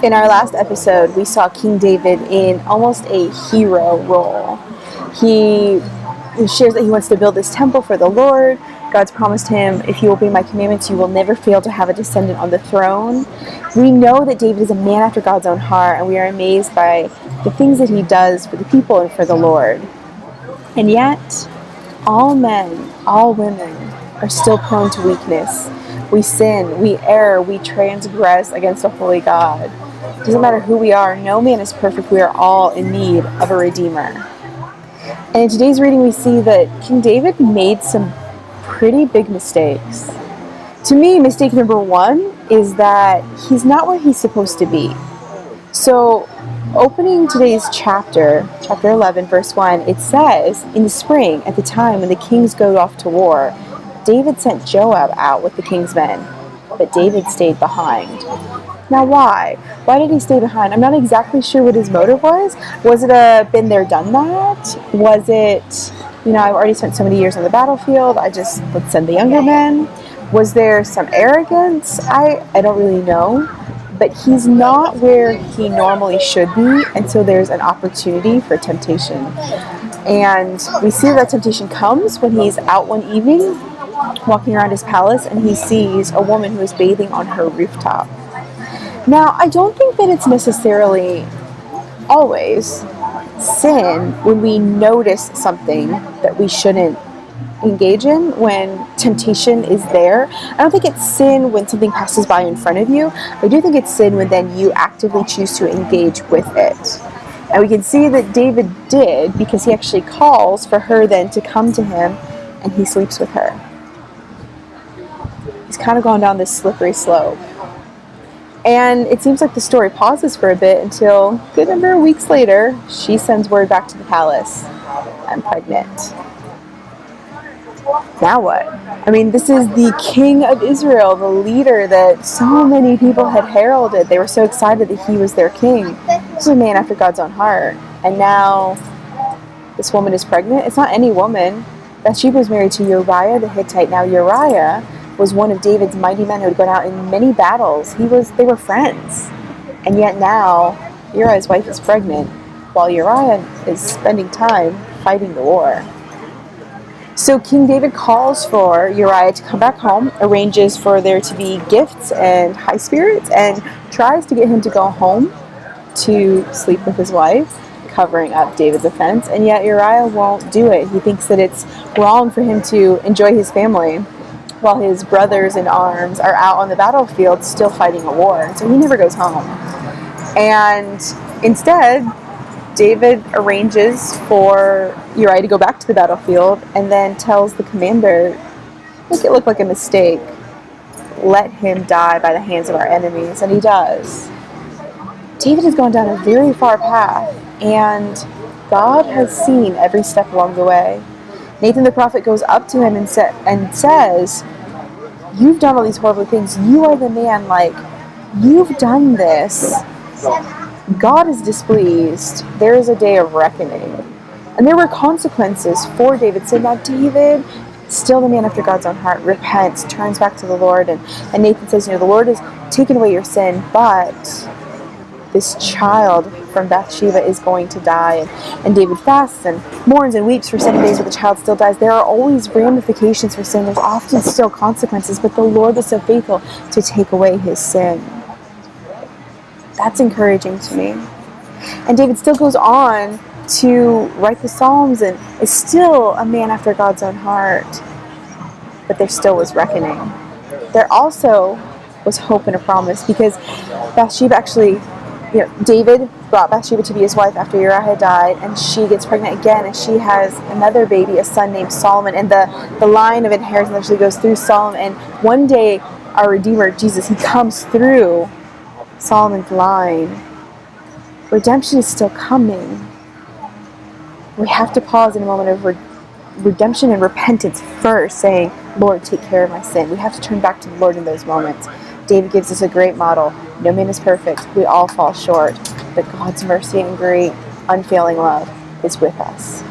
In our last episode, we saw King David in almost a hero role. He shares that he wants to build this temple for the Lord. God's promised him, if you obey my commandments, you will never fail to have a descendant on the throne. We know that David is a man after God's own heart, and we are amazed by the things that he does for the people and for the Lord. And yet, all men, all women are still prone to weakness. We sin, we err, we transgress against a holy God. It doesn't matter who we are, no man is perfect. We are all in need of a Redeemer. And in today's reading, we see that King David made some pretty big mistakes. To me, mistake number one is that he's not where he's supposed to be. So, opening today's chapter 11, verse 1, it says, in the spring, at the time when the kings go off to war, David sent Joab out with the king's men, but David stayed behind. Now why? Why did he stay behind? I'm not exactly sure what his motive was. Was it a been there, done that? Was it, I've already spent so many years on the battlefield, let's send the younger men? Was there some arrogance? I don't really know. But he's not where he normally should be, and so there's an opportunity for temptation. And we see that temptation comes when he's out one evening, walking around his palace, and he sees a woman who is bathing on her rooftop. Now, I don't think that it's necessarily always sin when we notice something that we shouldn't engage in when temptation is there. I don't think it's sin when something passes by in front of you. I do think it's sin when then you actively choose to engage with it. And we can see that David did, because he actually calls for her then to come to him, and he sleeps with her. He's kind of gone down this slippery slope. And it seems like the story pauses for a bit until a good number of weeks later, she sends word back to the palace, I'm pregnant. Now what? I mean, this is the king of Israel, the leader that so many people had heralded. They were so excited that he was their king. This is a man after God's own heart. And now this woman is pregnant. It's not any woman. Bathsheba was married to Uriah the Hittite. Now Uriah was one of David's mighty men who had gone out in many battles. They were friends. And yet now Uriah's wife is pregnant while Uriah is spending time fighting the war. So King David calls for Uriah to come back home, arranges for there to be gifts and high spirits, and tries to get him to go home to sleep with his wife, covering up David's offense. And yet Uriah won't do it. He thinks that it's wrong for him to enjoy his family while his brothers in arms are out on the battlefield still fighting a war. And so he never goes home. And instead, David arranges for Uriah to go back to the battlefield and then tells the commander, make it look like a mistake. Let him die by the hands of our enemies. And he does. David has gone down a very far path, and God has seen every step along the way. Nathan the prophet goes up to him and says, you've done all these horrible things. You are the man, you've done this. God is displeased. There is a day of reckoning. And there were consequences for David. So now David, still the man after God's own heart, repents, turns back to the Lord. And Nathan says, the Lord has taken away your sin, but this child from Bathsheba is going to die. And David fasts and mourns and weeps for 7 days, but the child still dies. There are always ramifications for sin. There's often still consequences, but the Lord was so faithful to take away his sin. That's encouraging to me. And David still goes on to write the Psalms and is still a man after God's own heart. But there still was reckoning. There also was hope and a promise, because Bathsheba actually, David brought Bathsheba to be his wife after Uriah had died, and she gets pregnant again, and she has another baby, a son named Solomon, and the line of inheritance actually goes through Solomon. And one day, our Redeemer, Jesus, he comes through Solomon's line. Redemption is still coming. We have to pause in a moment of redemption and repentance first, saying, Lord, take care of my sin. We have to turn back to the Lord in those moments. David gives us a great model. No man is perfect. We all fall short. But God's mercy and great, unfailing love is with us.